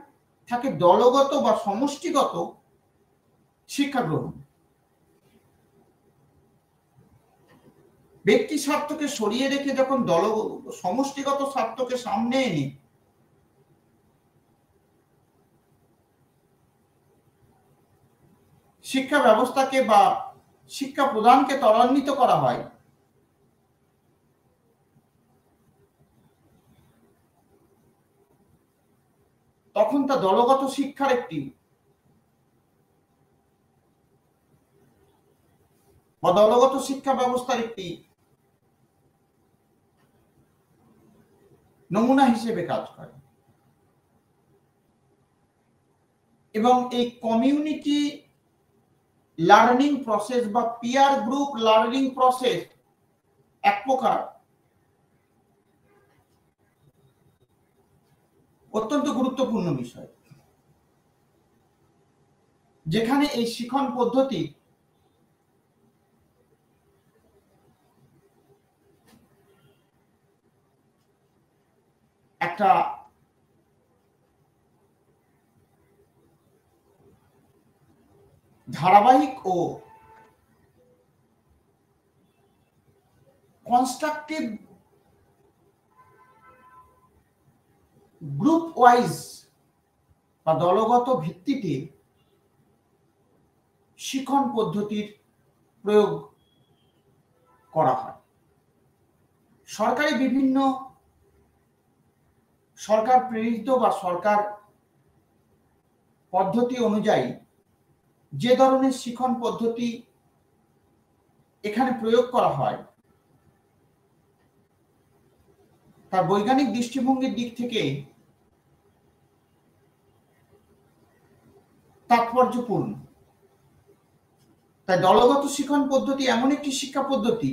থাকে দলগত বা সমষ্টিগত শিক্ষা গ্রহণ। ব্যক্তি স্বার্থকে সরিয়ে রেখে যখন সমষ্টিগত স্বার্থকে সামনে এনে শিক্ষা ব্যবস্থাকে বা শিক্ষা প্রদানকে ত্বরান্বিত করা হয়, তখন তা দলগত শিক্ষার একটি বা দলগত শিক্ষা ব্যবস্থার একটি নমুনা হিসেবে কাজ করে। এবং এই কমিউনিটি লার্নিং প্রসেস বা পিয়ার গ্রুপ লার্নিং প্রসেস এক প্রকার অত্যন্ত গুরুত্বপূর্ণ বিষয়, যেখানে এই শিখন পদ্ধতি একটা ধারাবাহিক ও কনস্ট্রাকটিভ গ্রুপ ওয়াইজ বা দলগত ভিত্তিতে শিখন পদ্ধতির প্রয়োগ করা হয়। সরকারি বিভিন্ন সরকার প্রেরিত বা সরকার পদ্ধতি অনুযায়ী যে ধরনের শিখন পদ্ধতি এখানে প্রয়োগ করা হয়, তার বৈজ্ঞানিক দৃষ্টিভঙ্গির দিক থেকে তাৎপর্যপূর্ণ। তাই দলগত শিখন পদ্ধতি এমন একটি শিক্ষা পদ্ধতি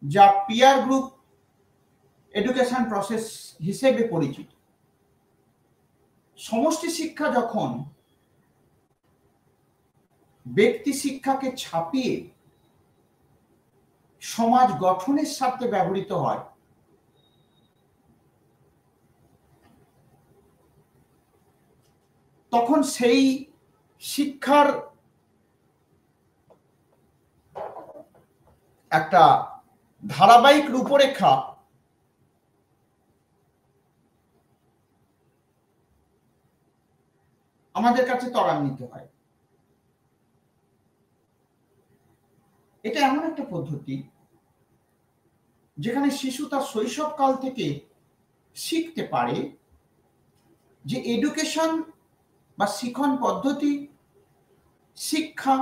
যা পিয়ার গ্রুপ এডুকেশন প্রসেস হিসেবে পরিচিত। সমষ্টি শিক্ষা যখন ব্যক্তি শিক্ষাকে ছাপিয়ে সমাজ গঠনের স্বার্থে ব্যবহৃত হয়, তখন সেই শিক্ষার একটা ধারাবাহিক রূপরেখা আমাদের কাছে ত্বরান্বিত হয়। এটা এমন একটা পদ্ধতি যেখানে শিশু তার শৈশবকাল থেকে শিখতে পারে যে এডুকেশন বা শিখন পদ্ধতি, শিক্ষা,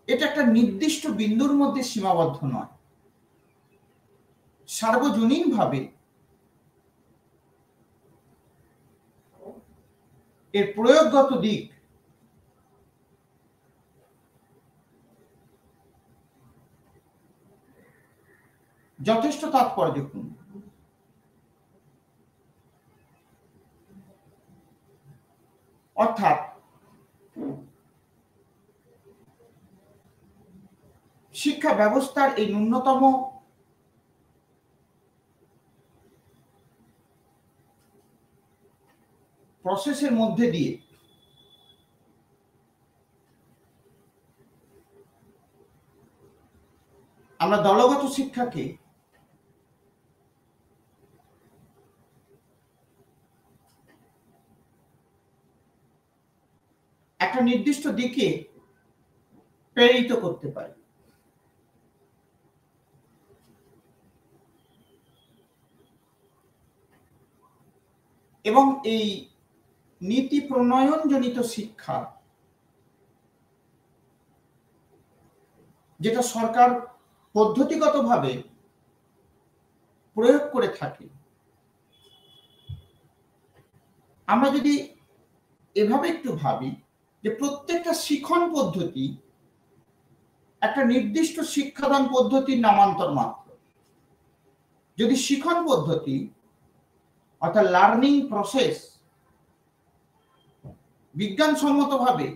এটা একটা নির্দিষ্ট বিন্দুর মধ্যে সীমাবদ্ধ নয়, সার্বজনীনভাবে এর প্রয়োগগত দিক যথেষ্ট তাৎপর্যপূর্ণ। অর্থাৎ শিক্ষা ব্যবস্থার এই ন্যূনতম প্রসেসের মধ্যে দিয়ে আমরা দলগত শিক্ষাকে একটা নির্দিষ্ট দিকে প্রেরিত করতে পারি। এবং এই নীতি প্রণয়নজনিত শিক্ষা, যেটা সরকার পদ্ধতিগতভাবে প্রয়োগ করে থাকে, আমরা যদি এভাবে একটু ভাবি যে প্রত্যেকটা শিখন পদ্ধতি একটা নির্দিষ্ট শিক্ষাদান পদ্ধতির নামান্তর মাত্র। যদি শিখন পদ্ধতি অর্থাৎ লার্নিং প্রসেস বিজ্ঞানসম্মতভাবে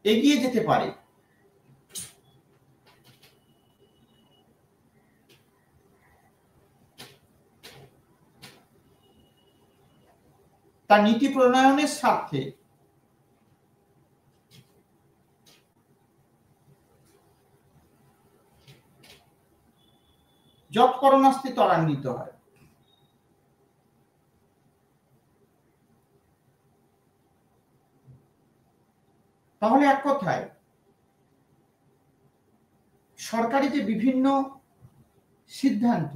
এগিয়ে যেতে পারে, তার নীতি প্রণয়নের স্বার্থে যৎপরণাস্তি ত্বরান্বিত হয়। তাহলে এক কথায় সরকারি যে বিভিন্ন সিদ্ধান্ত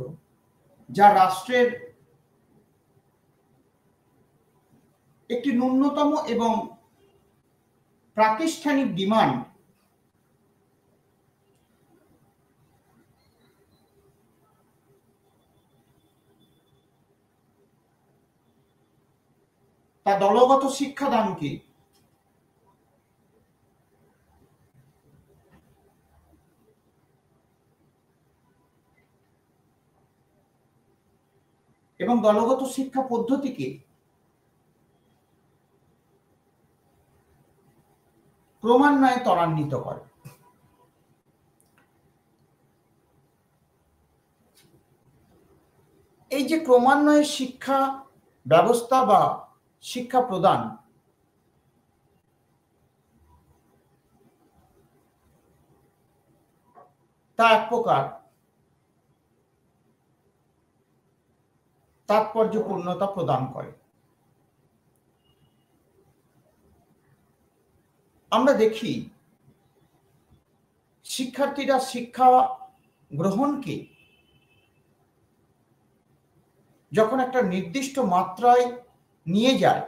যা রাষ্ট্রের একটি ন্যূনতম এবং প্রাতিষ্ঠানিক ডিমান্ড তা দলগত শিক্ষাদানকে এবং দলগত শিক্ষা পদ্ধতিকে ক্রমান্বয়ে ত্বরান্বিত করে। এই যে ক্রমান্বয়ে শিক্ষা ব্যবস্থা বা শিক্ষা প্রদান, তা এক প্রকার তাৎপর্যপূর্ণতা প্রদান করে। আমরা দেখি শিক্ষার্থীরা শিক্ষা গ্রহণকে যখন একটা নির্দিষ্ট মাত্রায় নিয়ে যায়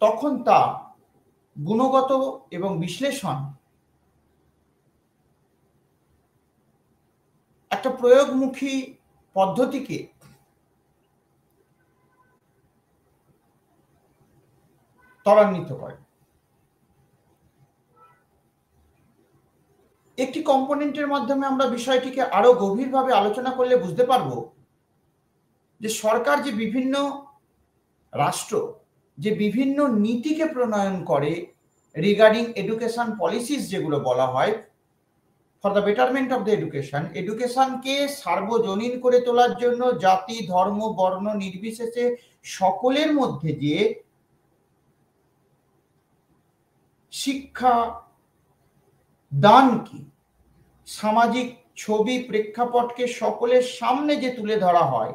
তখন তা গুণগত এবং বিশ্লেষণ একটা প্রয়োগমুখী পদ্ধতিকে ত্বরান্বিত করে। একটি কম্পোনেন্টের মাধ্যমে আমরা বিষয়টিকে আরো গভীরভাবে আলোচনা করলে বুঝতে পারবো যে সরকার যে বিভিন্ন রাষ্ট্র যে বিভিন্ন নীতিকে প্রণয়ন করে রিগার্ডিং এডুকেশন পলিসিস, যেগুলো বলা হয় for the betterment of the এডুকেশনকে সার্বজনীন করে তোলার জন্য জাতি, ধর্ম, বর্ণ নির্বিশেষে সকলের মধ্যে যে শিক্ষা দানকে, সামাজিক ছবি প্রেক্ষাপটকে সকলের সামনে যে তুলে ধরা হয়,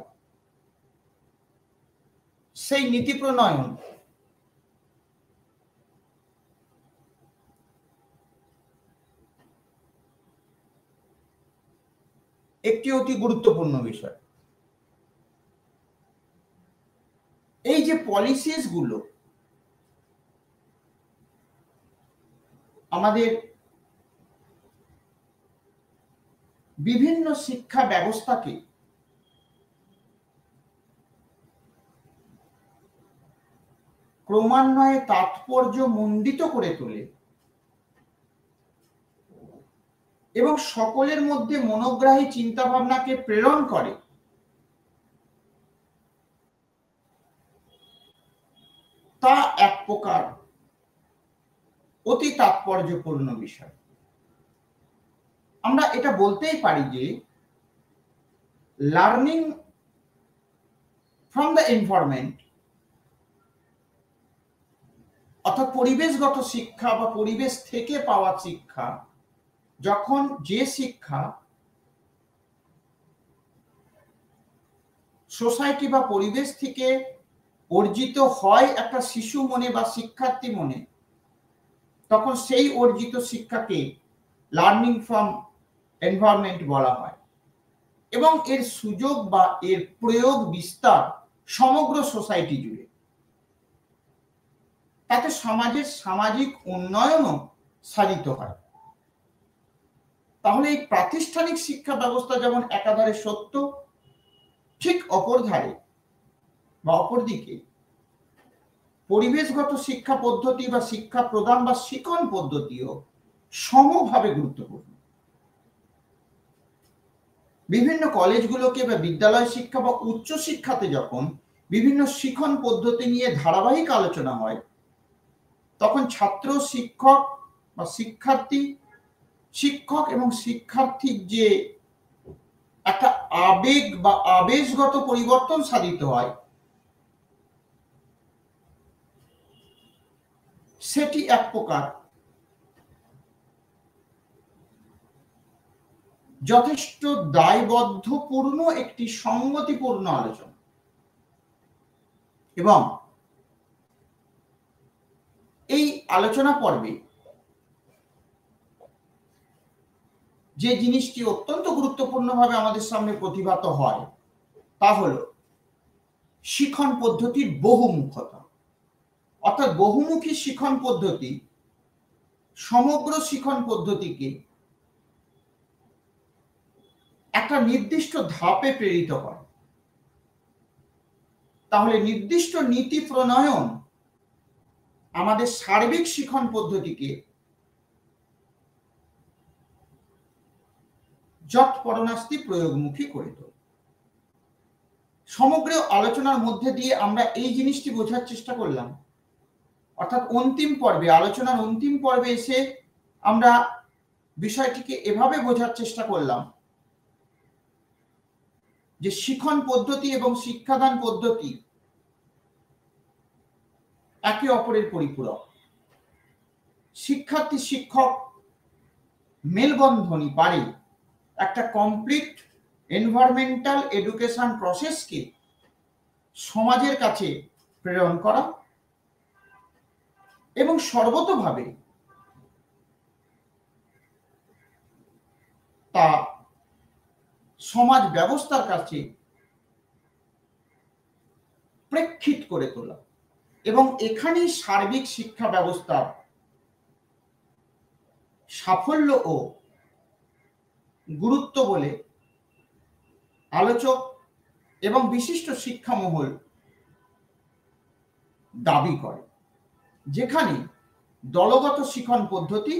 সেই নীতি প্রণয়ন একটি অতি গুরুত্বপূর্ণ বিষয়। এই যে পলিসিস গুলো আমাদের বিভিন্ন শিক্ষা ব্যবস্থাকে ক্রমান্বয়ে তাৎপর্যমণ্ডিত করে তোলে এবং সকলের মধ্যে মনোগ্রাহী চিন্তাভাবনাকে প্রেরণ করে, তা এক প্রকার অতি তাৎপর্যপূর্ণ বিষয়। আমরা এটা বলতেই পারি যে লার্নিং ফ্রম দ্য এনভায়রনমেন্ট, অর্থাৎ পরিবেশগত শিক্ষা বা পরিবেশ থেকে পাওয়া শিক্ষা, যখন যে শিক্ষা সোসাইটি বা পরিবেশ থেকে অর্জিত হয় একটা শিশু মনে বা শিক্ষার্থী মনে, তখন সেই অর্জিত শিক্ষাকে লার্নিং ফ্রম এনভায়রনমেন্ট বলা হয় এবং এর সুযোগ বা এর প্রয়োগ বিস্তার সমগ্র সোসাইটি জুড়ে। তাতে সমাজের সামাজিক উন্নয়নও সাধিত হয়। তাহলে এই প্রাতিষ্ঠানিক শিক্ষা ব্যবস্থা যেমন একাধারে সত্য, ঠিক অপর ধারে বা অপরদিকে পরিবেশগত শিক্ষা পদ্ধতি বা শিক্ষা প্রদান বা শিক্ষণ পদ্ধতিও সমভাবে গুরুত্বপূর্ণ। বিভিন্ন কলেজগুলোকে বা বিদ্যালয় শিক্ষা বা উচ্চ শিক্ষাতে যখন বিভিন্ন শিক্ষণ পদ্ধতি নিয়ে ধারাবাহিক আলোচনা হয়, তখন ছাত্র, শিক্ষক বা শিক্ষার্থী, শিক্ষক এবং শিক্ষার্থীর যে একটা আবেগ বা আবেশগত পরিবর্তন সাধিত হয়, সেটি এক প্রকার যথেষ্ট দায়বদ্ধপূর্ণ একটি সংগতিপূর্ণ আলোচনা। এবং এই আলোচনা পর্বে যে জিনিসটি অত্যন্ত গুরুত্বপূর্ণভাবে আমাদের সামনে প্রতিভাত হয় তা হল শিখন পদ্ধতির বহুমুখতা। অর্থাৎ বহুমুখী শিখন পদ্ধতি সমগ্র শিখন পদ্ধতিকে একটা নির্দিষ্ট ধাপে প্রেরিত করে। তাহলে নির্দিষ্ট নীতি প্রণয়ন আমাদের সার্বিক শিখন পদ্ধতিকে যৎপরনাস্তি প্রয়োগমুখী করে তোলে। সমগ্র আলোচনার মধ্যে দিয়ে আমরা এই জিনিসটি বোঝার চেষ্টা করলাম, অর্থাৎ অন্তিম পর্বে, আলোচনার অন্তিম পর্বে এসে আমরা বিষয়টিকে এভাবে বোঝার চেষ্টা করলাম যে শিখন পদ্ধতি এবং শিক্ষাদান পদ্ধতি একে অপরের পরিপূরক। শিক্ষার্থী শিক্ষক মেলবন্ধনই পারে একটা কমপ্লিট এনভায়রনমেন্টাল এডুকেশন প্রসেসকে সমাজের কাছে প্রেরণ করা এবং সর্বতোভাবে তা সমাজ ব্যবস্থার কাছে প্রেক্ষিত করে তোলা। এবং এখানেই সার্বিক শিক্ষা ব্যবস্থার সাফল্য ও গুরুত্ব বলে আলোচক এবং বিশিষ্ট শিক্ষামহল দাবি করে, যেখানে দলগত শিখন পদ্ধতি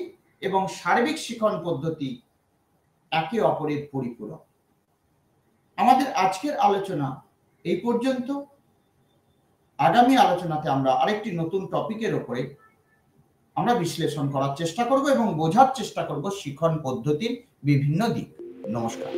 এবং সার্বিক শিখন পদ্ধতি একে অপরের পরিপূরক। আমাদের আজকের আলোচনা এই পর্যন্ত। আগামী আলোচনাতে আমরা আরেকটি নতুন টপিকের উপরে আমরা বিশ্লেষণ করার চেষ্টা করব এবং বোঝার চেষ্টা করব শিখন পদ্ধতির বিভিন্ন দিক। নমস্কার।